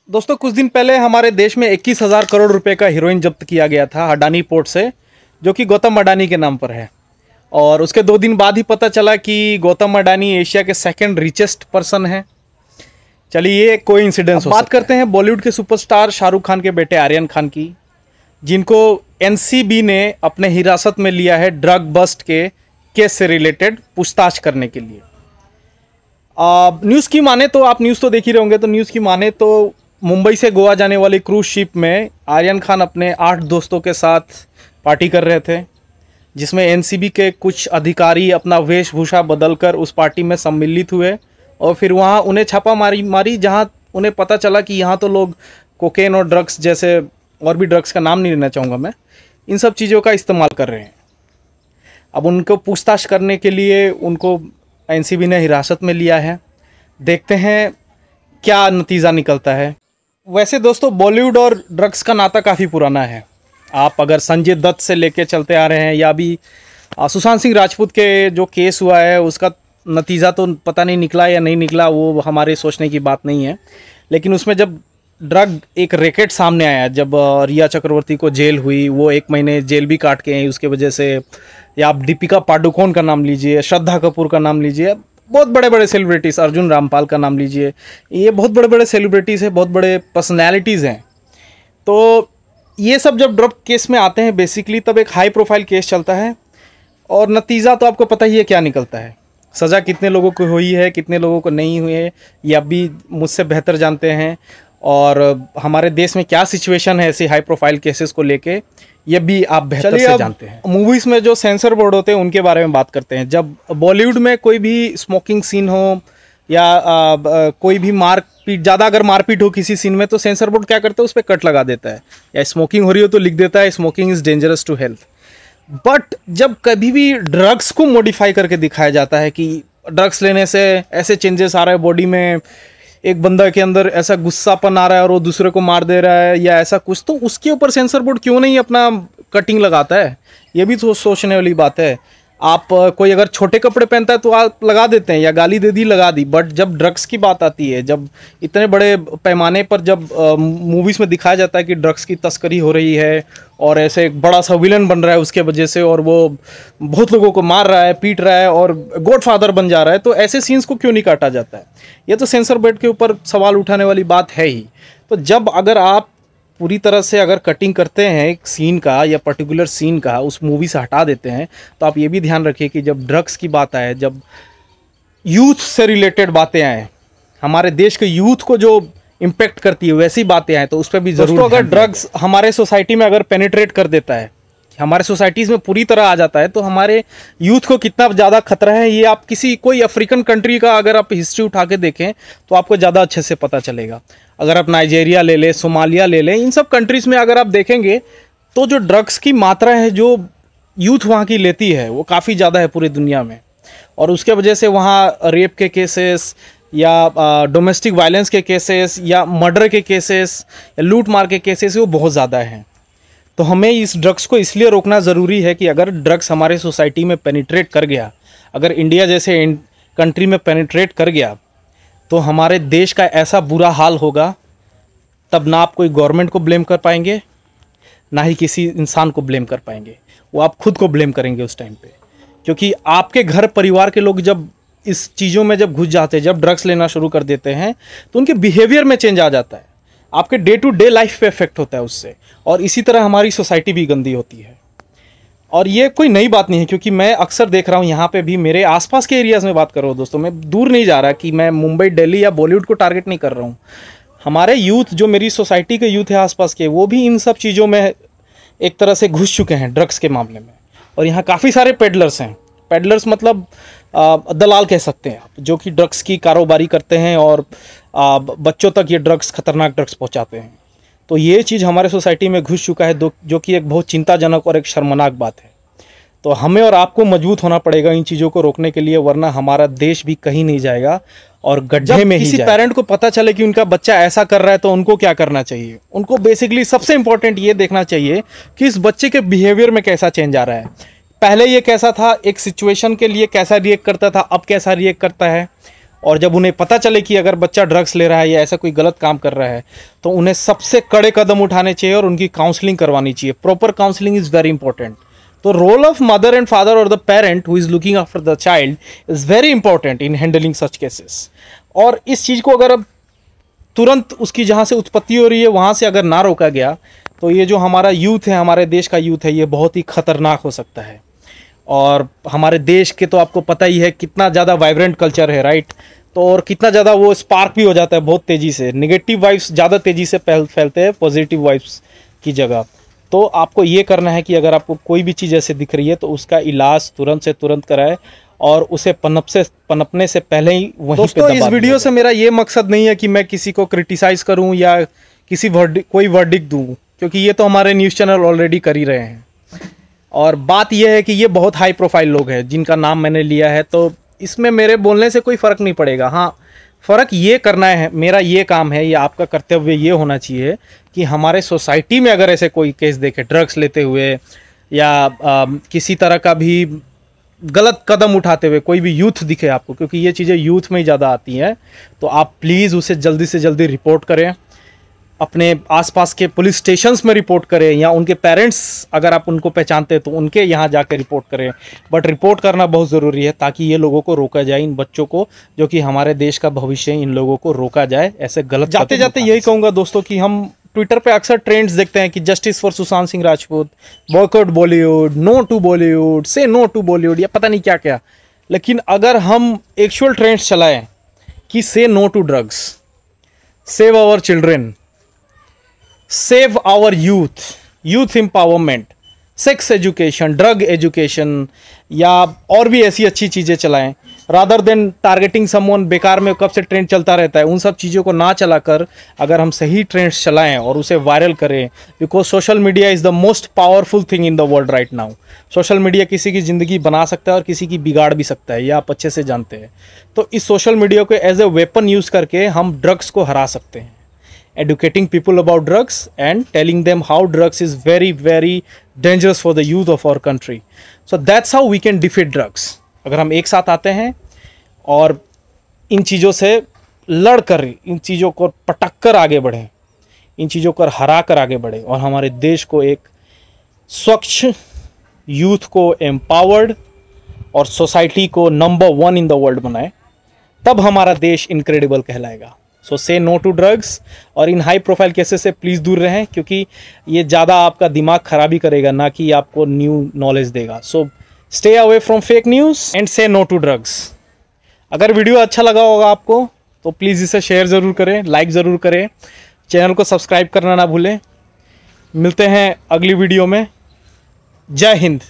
दोस्तों, कुछ दिन पहले हमारे देश में 21,000 करोड़ रुपए का हीरोइन जब्त किया गया था अडानी पोर्ट से, जो कि गौतम अडानी के नाम पर है। और उसके 2 दिन बाद ही पता चला कि गौतम अडानी एशिया के 2nd रिचेस्ट पर्सन हैं। चलिए, ये कोई इंसिडेंस। बात करते हैं बॉलीवुड के सुपरस्टार शाहरुख खान के बेटे आर्यन खान की, जिनको एनसीबी ने अपने हिरासत में लिया है ड्रग बस्ट के केस से रिलेटेड पूछताछ करने के लिए। न्यूज़ की माने तो, आप न्यूज़ तो देख ही रहे होंगे, तो न्यूज़ की माने तो मुंबई से गोवा जाने वाली क्रूज शिप में आर्यन खान अपने 8 दोस्तों के साथ पार्टी कर रहे थे, जिसमें एनसीबी के कुछ अधिकारी अपना वेशभूषा बदलकर उस पार्टी में सम्मिलित हुए और फिर वहाँ उन्हें छापा मारी, जहाँ उन्हें पता चला कि यहाँ तो लोग कोकेन और ड्रग्स जैसे, और भी ड्रग्स का नाम नहीं लेना चाहूँगा मैं, इन सब चीज़ों का इस्तेमाल कर रहे हैं। अब उनको पूछताछ करने के लिए उनको एनसीबी ने हिरासत में लिया है। देखते हैं क्या नतीजा निकलता है। वैसे दोस्तों, बॉलीवुड और ड्रग्स का नाता काफ़ी पुराना है। आप अगर संजय दत्त से लेके चलते आ रहे हैं, या भी सुशांत सिंह राजपूत के जो केस हुआ है उसका नतीजा तो पता नहीं निकला या नहीं निकला, वो हमारे सोचने की बात नहीं है। लेकिन उसमें जब ड्रग एक रैकेट सामने आया, जब रिया चक्रवर्ती को जेल हुई, वो 1 महीने जेल भी काट के हैं उसके वजह से, या आप दीपिका पादुकोण का नाम लीजिए, श्रद्धा कपूर का नाम लीजिए, बहुत बड़े बड़े सेलिब्रिटीज़, अर्जुन रामपाल का नाम लीजिए, ये बहुत बड़े बड़े सेलिब्रिटीज़ हैं, बहुत बड़े पर्सनैलिटीज़ हैं। तो ये सब जब ड्रग केस में आते हैं बेसिकली, तब एक हाई प्रोफाइल केस चलता है और नतीजा तो आपको पता ही है क्या निकलता है। सज़ा कितने लोगों को हुई है, कितने लोगों को नहीं हुई है, ये आप भी मुझसे बेहतर जानते हैं। और हमारे देश में क्या सिचुएशन है ऐसे हाई प्रोफाइल केसेस को लेके, ये भी आप बेहतर से जानते हैं। मूवीज़ में जो सेंसर बोर्ड होते हैं उनके बारे में बात करते हैं। जब बॉलीवुड में कोई भी स्मोकिंग सीन हो या कोई भी मारपीट, ज़्यादा अगर मारपीट हो किसी सीन में, तो सेंसर बोर्ड क्या करता है, उस पर कट लगा देता है, या स्मोकिंग हो रही हो तो लिख देता है smoking is dangerous to health. But जब कभी भी ड्रग्स को मॉडिफाई करके दिखाया जाता है कि ड्रग्स लेने से ऐसे चेंजेस आ रहे हैं बॉडी में, एक बंदा के अंदर ऐसा गुस्सापन आ रहा है और वो दूसरे को मार दे रहा है या ऐसा कुछ, तो उसके ऊपर सेंसर बोर्ड क्यों नहीं अपना कटिंग लगाता है? ये भी तो सोचने वाली बात है। आप कोई अगर छोटे कपड़े पहनता है तो आप लगा देते हैं, या गाली दे दी लगा दी, बट जब ड्रग्स की बात आती है, जब इतने बड़े पैमाने पर जब मूवीज़ में दिखाया जाता है कि ड्रग्स की तस्करी हो रही है और ऐसे एक बड़ा सा विलन बन रहा है उसके वजह से, और वो बहुत लोगों को मार रहा है, पीट रहा है और गॉडफादर बन जा रहा है, तो ऐसे सीन्स को क्यों नहीं काटा जाता है? ये तो सेंसर बोर्ड के ऊपर सवाल उठाने वाली बात है ही। तो जब अगर आप पूरी तरह से अगर कटिंग करते हैं एक सीन का या पर्टिकुलर सीन का, उस मूवी से हटा देते हैं, तो आप ये भी ध्यान रखिए कि जब ड्रग्स की बात आए, जब यूथ से रिलेटेड बातें आए, हमारे देश के यूथ को जो इम्पेक्ट करती है वैसी बातें आए, तो उस पर भी जरूर। अगर ड्रग्स हमारे सोसाइटी में अगर पेनिट्रेट कर देता है, हमारे सोसाइटीज़ में पूरी तरह आ जाता है, तो हमारे यूथ को कितना ज़्यादा खतरा है, ये आप कोई अफ्रीकन कंट्री का अगर आप हिस्ट्री उठा के देखें तो आपको ज़्यादा अच्छे से पता चलेगा। अगर आप नाइजेरिया ले लें, सोमालिया ले लें, इन सब कंट्रीज़ में अगर आप देखेंगे तो जो ड्रग्स की मात्रा है जो यूथ वहाँ की लेती है वो काफ़ी ज़्यादा है पूरी दुनिया में, और उसके वजह से वहाँ रेप के केसेस या डोमेस्टिक वायलेंस के केसेस या मर्डर के केसेस या लूट मार के केसेस वो बहुत ज़्यादा हैं। तो हमें इस ड्रग्स को इसलिए रोकना ज़रूरी है कि अगर ड्रग्स हमारे सोसाइटी में पेनिट्रेट कर गया, अगर इंडिया जैसे कंट्री में पेनिट्रेट कर गया, तो हमारे देश का ऐसा बुरा हाल होगा, तब ना आप कोई गवर्नमेंट को ब्लेम कर पाएंगे, ना ही किसी इंसान को ब्लेम कर पाएंगे, वो आप खुद को ब्लेम करेंगे उस टाइम पे। क्योंकि आपके घर परिवार के लोग जब इस चीज़ों में जब घुस जाते हैं, जब ड्रग्स लेना शुरू कर देते हैं, तो उनके बिहेवियर में चेंज आ जाता है, आपके डे टू डे लाइफ पे इफेक्ट होता है उससे, और इसी तरह हमारी सोसाइटी भी गंदी होती है। और ये कोई नई बात नहीं है, क्योंकि मैं अक्सर देख रहा हूँ यहाँ पे भी, मेरे आसपास के एरियाज़ में बात कर रहा हूँ दोस्तों, मैं दूर नहीं जा रहा कि मैं मुंबई, दिल्ली या बॉलीवुड को टारगेट नहीं कर रहा हूँ। हमारे यूथ, जो मेरी सोसाइटी के यूथ है आसपास के, वो भी इन सब चीज़ों में एक तरह से घुस चुके हैं ड्रग्स के मामले में। और यहाँ काफ़ी सारे पेडलर्स हैं, पेडलर्स मतलब दलाल कह सकते हैं आप, जो कि ड्रग्स की कारोबारी करते हैं और बच्चों तक ये ड्रग्स, खतरनाक ड्रग्स पहुँचाते हैं। तो ये चीज़ हमारे सोसाइटी में घुस चुका है, जो कि एक बहुत चिंताजनक और एक शर्मनाक बात है। तो हमें और आपको मजबूत होना पड़ेगा इन चीज़ों को रोकने के लिए, वरना हमारा देश भी कहीं नहीं जाएगा और गड्ढे में ही जाएगा। किसी पेरेंट को पता चले कि उनका बच्चा ऐसा कर रहा है तो उनको क्या करना चाहिए? उनको बेसिकली सबसे इंपॉर्टेंट ये देखना चाहिए कि इस बच्चे के बिहेवियर में कैसा चेंज आ रहा है। पहले ये कैसा था, एक सिचुएशन के लिए कैसा रिएक्ट करता था, अब कैसा रिएक्ट करता है। और जब उन्हें पता चले कि अगर बच्चा ड्रग्स ले रहा है या ऐसा कोई गलत काम कर रहा है, तो उन्हें सबसे कड़े कदम उठाने चाहिए और उनकी काउंसलिंग करवानी चाहिए। Proper counselling is very important. तो role of mother and father और the parent who is looking after the child is very important in handling such cases. और इस चीज़ को अगर अब तुरंत उसकी जहाँ से उत्पत्ति हो रही है वहाँ से अगर ना रोका गया, तो ये जो हमारा यूथ है, हमारे देश का यूथ है, ये बहुत ही खतरनाक हो सकता है। और हमारे देश के तो आपको पता ही है कितना ज़्यादा वाइब्रेंट कल्चर है, राइट। तो और कितना ज़्यादा वो स्पार्क भी हो जाता है बहुत तेज़ी से। नेगेटिव वाइब्स ज़्यादा तेज़ी से फैलते हैं पॉजिटिव वाइब्स की जगह। तो आपको ये करना है कि अगर आपको कोई भी चीज़ ऐसे दिख रही है तो उसका इलाज तुरंत से तुरंत कराए और उसे पनपने से पहले ही वहीं दोस्तों, इस वीडियो से मेरा ये मकसद नहीं है कि मैं किसी को क्रिटिसाइज़ करूं या किसी कोई वर्डिक्ट दूं, क्योंकि ये तो हमारे न्यूज़ चैनल ऑलरेडी कर ही रहे हैं। और बात यह है कि ये बहुत हाई प्रोफाइल लोग हैं जिनका नाम मैंने लिया है, तो इसमें मेरे बोलने से कोई फ़र्क नहीं पड़ेगा। हाँ, फ़र्क ये करना है, मेरा ये काम है या आपका कर्तव्य ये होना चाहिए कि हमारे सोसाइटी में अगर ऐसे कोई केस देखे ड्रग्स लेते हुए या किसी तरह का भी गलत कदम उठाते हुए कोई भी यूथ दिखे आपको, क्योंकि ये चीज़ें यूथ में ही ज़्यादा आती हैं, तो आप प्लीज़ उसे जल्दी से जल्दी रिपोर्ट करें। अपने आसपास के पुलिस स्टेशंस में रिपोर्ट करें, या उनके पेरेंट्स अगर आप उनको पहचानते हैं तो उनके यहाँ जाकर रिपोर्ट करें। बट रिपोर्ट करना बहुत ज़रूरी है ताकि ये लोगों को रोका जाए, इन बच्चों को जो कि हमारे देश का भविष्य है, इन लोगों को रोका जाए ऐसे गलत। जाते जाते यही कहूँगा दोस्तों कि हम ट्विटर पे अक्सर ट्रेंड्स देखते हैं कि justice for Sushant Singh Rajput, boycott Bollywood, no to Bollywood, से नो टू बॉलीवुड, या पता नहीं क्या क्या। लेकिन अगर हम एक्चुअल ट्रेंड्स चलाएं कि से no to drugs, save our children, save our youth, youth empowerment, sex education, drug education, या और भी ऐसी अच्छी चीज़ें चलाएं, रादर देन टारगेटिंग समवन। बेकार में कब से ट्रेंड चलता रहता है, उन सब चीज़ों को ना चलाकर अगर हम सही ट्रेंड्स चलाएं और उसे वायरल करें, because social media is the most powerful thing in the world right now. Social media किसी की ज़िंदगी बना सकता है और किसी की बिगाड़ भी सकता है, ये आप अच्छे से जानते हैं। तो इस सोशल मीडिया को एज ए वेपन यूज़ करके हम ड्रग्स को हरा सकते हैं। Educating people about drugs and telling them how drugs is very very dangerous for the youth of our country. So that's how we can defeat drugs. अगर हम एक साथ आते हैं और इन चीज़ों से लड़कर, इन चीज़ों को पटक कर आगे बढ़ें, इन चीज़ों को हरा कर आगे बढ़ें और हमारे देश को एक स्वच्छ, यूथ को एम्पावर्ड और सोसाइटी को नंबर 1 इन द वर्ल्ड बनाएं, तब हमारा देश इनक्रेडिबल कहलाएगा। सो से नो टू ड्रग्स, और इन हाई प्रोफाइल केसेस से प्लीज़ दूर रहें, क्योंकि ये ज़्यादा आपका दिमाग खराबी करेगा, ना कि आपको न्यू नॉलेज देगा। So stay away from fake news and से नो टू ड्रग्स। अगर वीडियो अच्छा लगा होगा आपको तो प्लीज़ इसे शेयर ज़रूर करें, लाइक ज़रूर करें, चैनल को सब्सक्राइब करना ना भूलें। मिलते हैं अगली वीडियो में। जय हिंद।